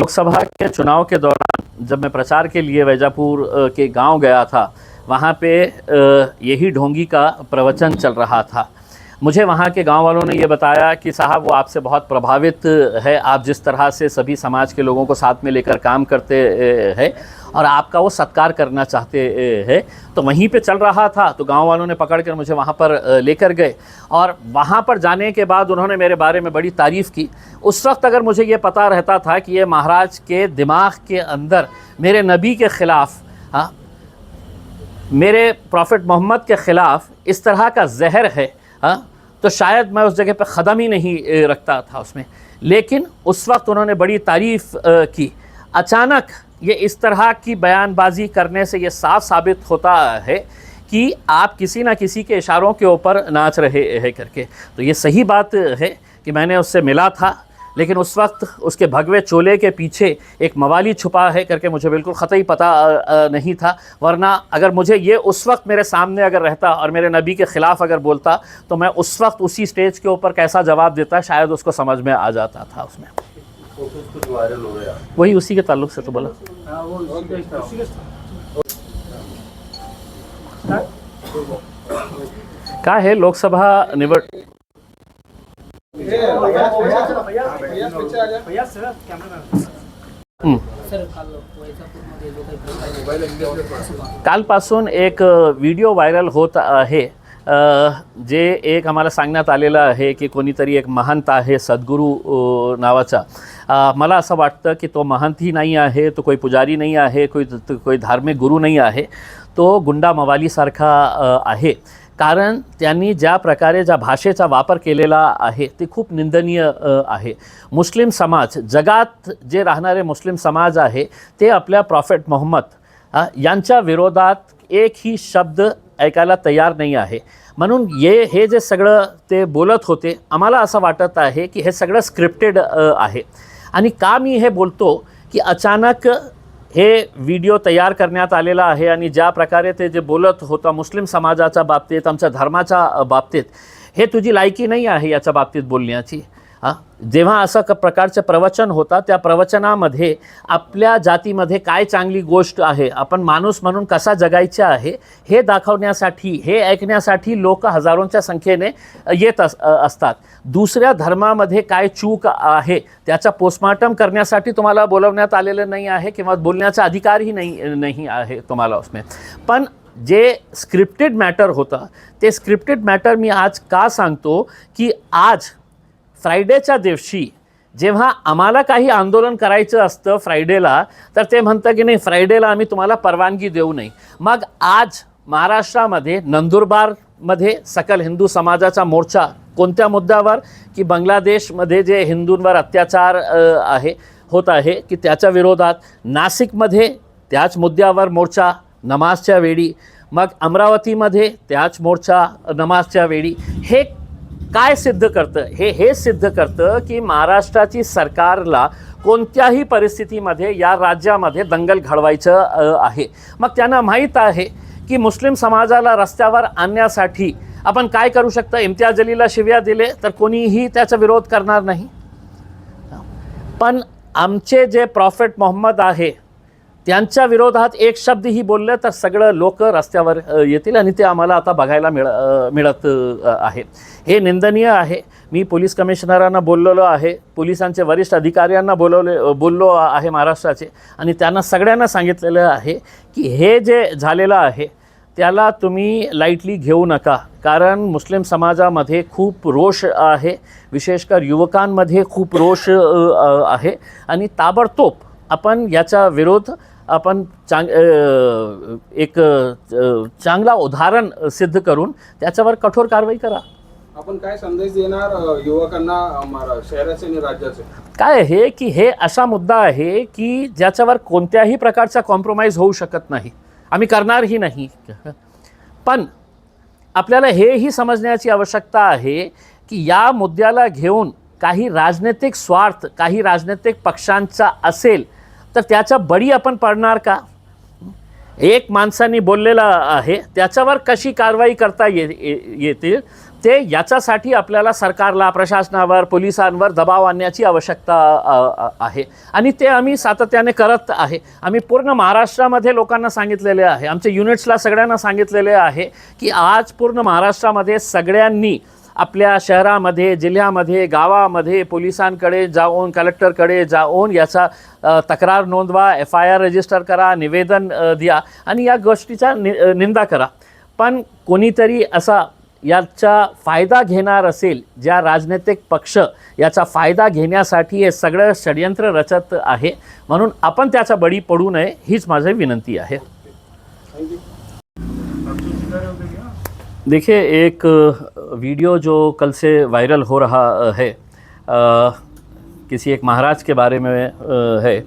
लोकसभा के चुनाव के दौरान जब मैं प्रचार के लिए वैजापुर के गांव गया था, वहाँ पे यही ढोंगी का प्रवचन चल रहा था। मुझे वहाँ के गांव वालों ने ये बताया कि साहब वो आपसे बहुत प्रभावित है, आप जिस तरह से सभी समाज के लोगों को साथ में लेकर काम करते हैं और आपका वो सत्कार करना चाहते हैं। तो वहीं पे चल रहा था तो गांव वालों ने पकड़ कर मुझे वहाँ पर लेकर गए और वहाँ पर जाने के बाद उन्होंने मेरे बारे में बड़ी तारीफ़ की। उस वक्त अगर मुझे ये पता रहता था कि ये महाराज के दिमाग के अंदर मेरे नबी के ख़िलाफ़, मेरे प्रॉफिट मोहम्मद के ख़िलाफ़ इस तरह का जहर है, तो शायद मैं उस जगह पर क़दम ही नहीं रखता था उसमें। लेकिन उस वक्त उन्होंने बड़ी तारीफ़ की। अचानक ये इस तरह की बयानबाजी करने से ये साफ साबित होता है कि आप किसी न किसी के इशारों के ऊपर नाच रहे हैं करके। तो ये सही बात है कि मैंने उससे मिला था, लेकिन उस वक्त उसके भगवे चोले के पीछे एक मवाली छुपा है करके मुझे बिल्कुल ख़तई पता नहीं था। वरना अगर मुझे ये उस वक्त मेरे सामने अगर रहता और मेरे नबी के ख़िलाफ़ अगर बोलता तो मैं उस वक्त उसी स्टेज के ऊपर कैसा जवाब देता शायद उसको समझ में आ जाता था। उसमें कुछ वायरल हो गया, वही उसी के ताल्लुक़ से तो बोला। क्या है लोकसभा निवड कालपासून एक व्हिडिओ व्हायरल होत आहे, जे एक आम्हाला सांगण्यात आलेलं आहे की कोणीतरी एक महंत आहे सद्गुरू नावाचा। मला असं वाटतं की तो महंतही नाही आहे, तो कोई पुजारी नाही आहे, कोई धार्मिक गुरु नाही आहे, तो गुंडा मवालीसारखा आहे। कारण त्यांनी ज्या प्रकारे ज्या भाषेचा वापर केलेला आहे ते खूप निंदनीय आहे। मुस्लिम समाज, जगात जे राहणारे मुस्लिम समाज आहे ते आपल्या प्रॉफिट मोहम्मद यांच्या विरोधात एकही शब्द ऐकायला तयार नाही आहे। म्हणून हे जे सगळं ते बोलत होते, आम्हाला असं वाटत आहे की हे सगळं स्क्रिप्टेड आहे। आणि का मी हे बोलतो की अचानक हे व्हिडिओ तयार करण्यात आलेला आहे आणि ज्या प्रकारे ते जे बोलत होता मुस्लिम समाजाच्या बाबतीत, आमच्या धर्माच्या बाबतीत, हे तुझी लायकी नाही आहे याच्या बाबतीत बोलण्याची। जेव्हा असं प्रकारचं प्रवचन होता त्या प्रवचनामध्ये आपल्या जातीमध्ये काय चांगली गोष्ट आहे, आपण माणूस म्हणून कसा जगायचा आहे हे दाखवण्यासाठी, हे ऐकण्यासाठी लोक हजारोंच्या संख्येने येत असतात। दुसऱ्या धर्मामध्ये काय चूक आहे त्याचा पोस्टमार्टम करण्यासाठी तुम्हाला बोलवण्यात आलेलं नाही आहे किंवा बोलण्याचा अधिकारही नाही आहे तुम्हाला उसमें। पण जे स्क्रिप्टेड मॅटर होता ते स्क्रिप्टेड मॅटर मी आज का सांगतो की आज फ्रायडेच्या दिवशी जेव्हा आम्हाला काही आंदोलन करायचं असतं फ्रायडेला, तर ते म्हणतं की नाही फ्रायडेला आम्ही तुम्हाला परवानगी देऊ नाही। मग आज महाराष्ट्रामध्ये नंदुरबारमध्ये सकल हिंदू समाजाचा मोर्चा कोणत्या मुद्द्यावर की बांगलादेशमध्ये जे हिंदूंवर अत्याचार होत आहे की त्याच्या विरोधात, नाशिकमध्ये त्याच मुद्द्यावर मोर्चा नमाजच्या वेळी, मग अमरावतीमध्ये त्याच मोर्चा नमाजच्या वेळी। हे काय सिद्ध करतं? हे सिद्ध करतं की महाराष्ट्राची सरकारला कोणत्याही परिस्थितीमध्ये या राज्यामध्ये दंगल घडवायचं आहे। मग त्यांना माहीत आहे की मुस्लिम समाजाला रस्त्यावर आणण्यासाठी आपण काय करू शकतो। इम्तियाज अलीला शिव्या दिले तर कोणीही त्याचा विरोध करणार नाही, पण आमचे जे प्रॉफिट मोहम्मद आहे त्यांच्या विरोधात एक शब्दही बोलले तर सगळं लोक रस्त्यावर येतील आणि ते आम्हाला आता बघायला मिळत आहे। हे निंदनीय आहे। मी पोलीस कमिशनरांना बोललेलो आहे, पोलिसांचे वरिष्ठ अधिकाऱ्यांना बोललो आहे महाराष्ट्राचे, आणि त्यांना सगळ्यांना सांगितलेलं आहे की हे जे झालेलं आहे त्याला तुम्ही लाईटली घेऊ नका। कारण मुस्लिम समाजामध्ये खूप रोष आहे, विशेषकर युवकांमध्ये खूप रोष आहे, आणि ताबडतोब आपण याचा विरोध आपण एक चांगला उदाहरण सिद्ध करून त्याच्यावर कठोर कारवाई करा। आपण काय संदेश देणार युवकांना शहराचे आणि राज्याचे? काय आहे की हे असा मुद्दा आहे की ज्याच्यावर कोणत्याही प्रकारचा कॉम्प्रोमाइज होऊ शकत नाही, आम्ही करणारही नाही। पण आपल्याला हेही समजण्याची आवश्यकता आहे की या मुद्द्याला घेऊन काही राजनैतिक स्वार्थ, काही राजनैतिक पक्षांचा असेल तर त्याचा बळी आपण पडणार का? एक माणसाने बोललेला आहे त्याच्यावर कशी कारवाई करता येतील, ते याच्यासाठी आपल्याला सरकारला, प्रशासनावर, पोलिसांवर दबाव आणण्याची आवश्यकता आहे आणि ते आम्ही सातत्याने करत आहे. आम्ही पूर्ण महाराष्ट्रामध्ये लोकांना सांगितलेले आहे, आमच्या युनिट्सला सगळ्यांना सांगितलेले आहे की आज पूर्ण महाराष्ट्रामध्ये सगळ्यांनी आपल्या शहरामध्ये, जिल्ह्यामध्ये, गावामध्ये पोलिसांकडे जाऊन, कलेक्टरकडे जाऊन याचा तक्रार नोंदवा, FIR रजिस्टर करा, निवेदन द्या आणि या गोष्टीचा निंदा करा. पण कोणीतरी असा याचा फायदा घेणार असेल, ज्या राजनैतिक पक्ष याचा फायदा घेण्यासाठी हे सगळं षडयंत्र रचत आहे, म्हणून आपण त्याचा बळी पडू नये हीच माझी विनंती आहे. देखिए, एक वीडियो जो कल से वायरल हो रहा है किसी एक महाराज के बारे में है.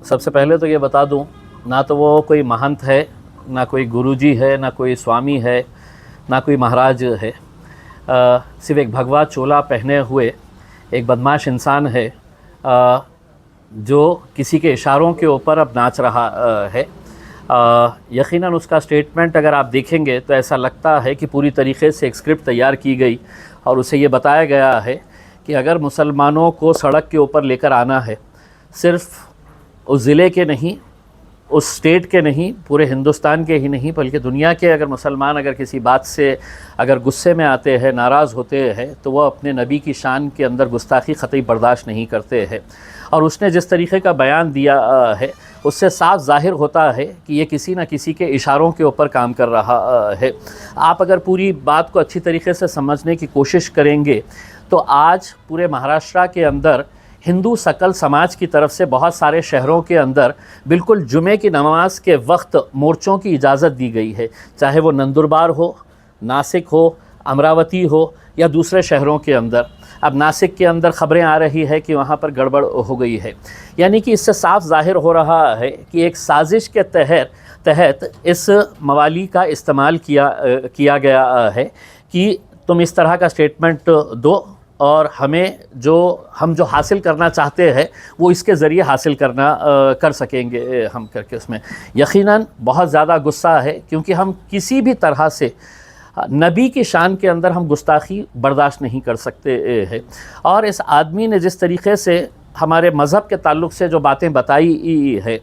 सबसे पहले तो ये बता दूं, ना तो वो कोई महंत है, ना कोई गुरुजी है, ना कोई स्वामी है, ना कोई महाराज है. सिर्फ एक भगवा चोला पहने हुए एक बदमाश इंसान है जो किसी के इशारों के ऊपर अब नाच रहा है. यकीनन उसका स्टेटमेंट अगर आप देखेंगे तो ऐसा लगता है कि पूरी तरीके से एक स्क्रिप्ट तैयार की गई और उसे ये बताया गया है कि अगर मुसलमानों को सड़क के ऊपर लेकर आना है, सिर्फ उस ज़िले के नहीं, उस स्टेट के नहीं, पूरे हिंदुस्तान के ही नहीं बल्कि दुनिया के अगर मुसलमान अगर किसी बात से अगर गुस्से में आते हैं, नाराज़ होते हैं, तो वह अपने नबी की शान के अंदर गुस्ताखी ख़तई बर्दाश्त नहीं करते हैं. और उसने जिस तरीके का बयान दिया है उससे साफ ज़ाहिर होता है कि ये किसी न किसी के इशारों के ऊपर काम कर रहा है. आप अगर पूरी बात को अच्छी तरीके से समझने की कोशिश करेंगे तो आज पूरे महाराष्ट्र के अंदर हिंदू सकल समाज की तरफ से बहुत सारे शहरों के अंदर बिल्कुल जुमे की नमाज के वक्त मोर्चों की इजाज़त दी गई है, चाहे वो नंदुरबार हो, नासिक हो, अमरावती हो या दूसरे शहरों के अंदर. अब नासिक के अंदर ख़बरें आ रही है कि वहाँ पर गड़बड़ हो गई है. यानी कि इससे साफ ज़ाहिर हो रहा है कि एक साजिश के तहत इस मवाली का इस्तेमाल किया गया है कि तुम इस तरह का स्टेटमेंट दो और हम जो हासिल करना चाहते हैं वो इसके ज़रिए हासिल कर सकेंगे हम करके. उसमें यकीनन बहुत ज़्यादा गुस्सा है क्योंकि हम किसी भी तरह से नबी की शान के अंदर हम गुस्ताखी बर्दाश्त नहीं कर सकते हैं. और इस आदमी ने जिस तरीक़े से हमारे मज़हब के ताल्लुक़ से जो बातें बताई है,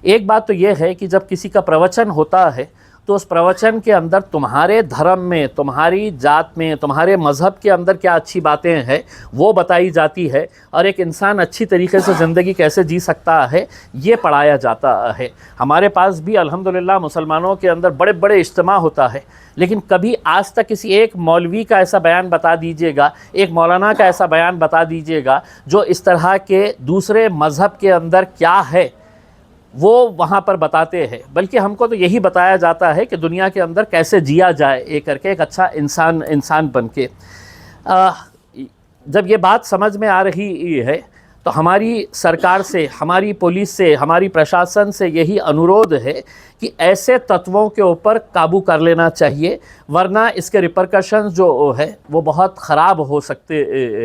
एक बात तो ये है कि जब किसी का प्रवचन होता है तो उस प्रवचन के अंदर तुम्हारे धर्म में, तुम्हारी जात में, तुम्हारे मज़हब के अंदर क्या अच्छी बातें हैं वो बताई जाती है और एक इंसान अच्छी तरीके से ज़िंदगी कैसे जी सकता है ये पढ़ाया जाता है. हमारे पास भी अल्हम्दुलिल्लाह मुसलमानों के अंदर बड़े बड़े इज्तिमा होता है, लेकिन कभी आज तक किसी एक मौलवी का ऐसा बयान बता दीजिएगा, एक मौलाना का ऐसा बयान बता दीजिएगा जो इस तरह के दूसरे मज़हब के अंदर क्या है वो वहाँ पर बताते हैं. बल्कि हमको तो यही बताया जाता है कि दुनिया के अंदर कैसे जिया जाए एक करके, एक अच्छा इंसान बन के. जब ये बात समझ में आ रही है तो हमारी सरकार से, हमारी पुलिस से, हमारी प्रशासन से यही अनुरोध है कि ऐसे तत्वों के ऊपर काबू कर लेना चाहिए, वरना इसके रिपरकशंस जो है वो बहुत ख़राब हो सकते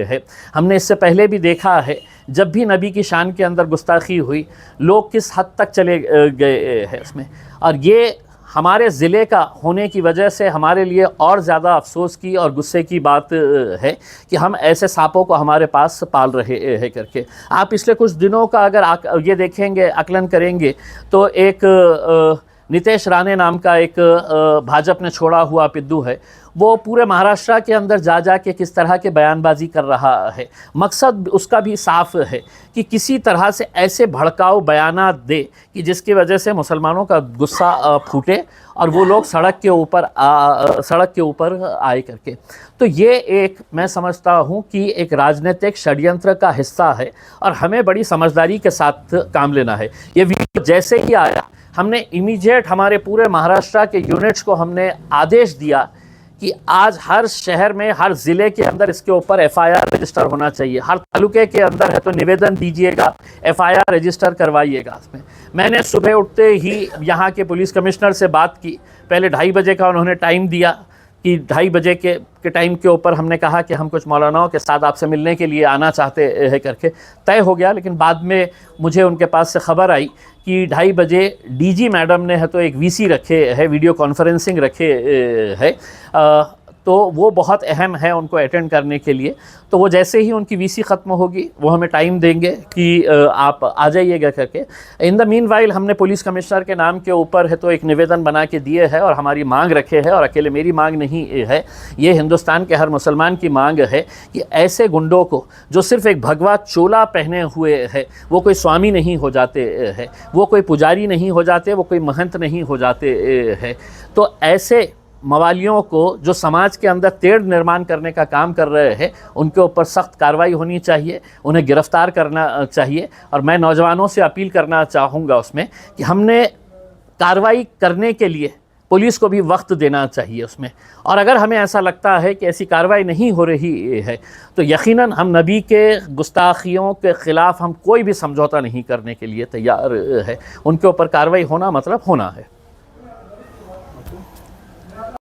हैं. हमने इससे पहले भी देखा है, जब भी नबी की शान के अंदर गुस्ताखी हुई, लोग किस हद तक चले गए हैं उसमें. और ये हमारे ज़िले का होने की वजह से हमारे लिए और ज़्यादा अफसोस की और गुस्से की बात है कि हम ऐसे सांपों को हमारे पास पाल रहे हैं करके. आप पिछले कुछ दिनों का अगर ये देखेंगे, आकलन करेंगे तो एक नितेश राणे नाम का एक भाजपा ने छोड़ा हुआ पिद्दू है, वो पूरे महाराष्ट्र के अंदर जा के किस तरह के बयानबाजी कर रहा है. मकसद उसका भी साफ है कि किसी तरह से ऐसे भड़काऊ बयानात दे कि जिसकी वजह से मुसलमानों का गुस्सा फूटे और वो लोग सड़क के ऊपर आए करके. तो ये एक, मैं समझता हूँ कि एक राजनीतिक षड्यंत्र का हिस्सा है और हमें बड़ी समझदारी के साथ काम लेना है. ये वीडियो जैसे ही आया, हमने इमीडिएट हमारे पूरे महाराष्ट्र के यूनिट्स को हमने आदेश दिया कि आज हर शहर में, हर ज़िले के अंदर इसके ऊपर FIR रजिस्टर होना चाहिए. हर तालुके के अंदर है तो निवेदन दीजिएगा, FIR रजिस्टर करवाइएगा. इसमें मैंने सुबह उठते ही यहाँ के पुलिस कमिश्नर से बात की. पहले 2:30 बजे का उन्होंने टाइम दिया कि 2:30 बजे के टाइम के ऊपर हमने कहा कि हम कुछ मौलानाओं के साथ आपसे मिलने के लिए आना चाहते हैं करके. तय हो गया, लेकिन बाद में मुझे उनके पास से ख़बर आई कि 2:30 बजे DG मैडम ने है तो एक VC रखे है, वीडियो कॉन्फ्रेंसिंग रखे है. तो वो बहुत अहम है उनको अटेंड करने के लिए। तो वो जैसे ही उनकी वीसी ख़त्म होगी वो हमें टाइम देंगे कि आप आ जाइएगा करके। इन द मीन वाइल हमने पुलिस कमिश्नर के नाम के ऊपर है तो एक निवेदन बना के दिए है और हमारी मांग रखे है, और अकेले मेरी मांग नहीं है, ये हिंदुस्तान के हर मुसलमान की मांग है कि ऐसे गुंडों को जो सिर्फ़ एक भगवा चोला पहने हुए है, वो कोई स्वामी नहीं हो जाते हैं, वो कोई पुजारी नहीं हो जाते, वो कोई महंत नहीं हो जाते हैं, तो ऐसे मवालियों को जो समाज के अंदर तेढ़ निर्माण करने का काम कर रहे हैं उनके ऊपर सख्त कार्रवाई होनी चाहिए, उन्हें गिरफ़्तार करना चाहिए। और मैं नौजवानों से अपील करना चाहूँगा उसमें कि हमने कार्रवाई करने के लिए पुलिस को भी वक्त देना चाहिए उसमें। और अगर हमें ऐसा लगता है कि ऐसी कार्रवाई नहीं हो रही है तो यकीनन हम नबी के गुस्ताखियों के ख़िलाफ़ हम कोई भी समझौता नहीं करने के लिए तैयार है। उनके ऊपर कार्रवाई होना मतलब होना है।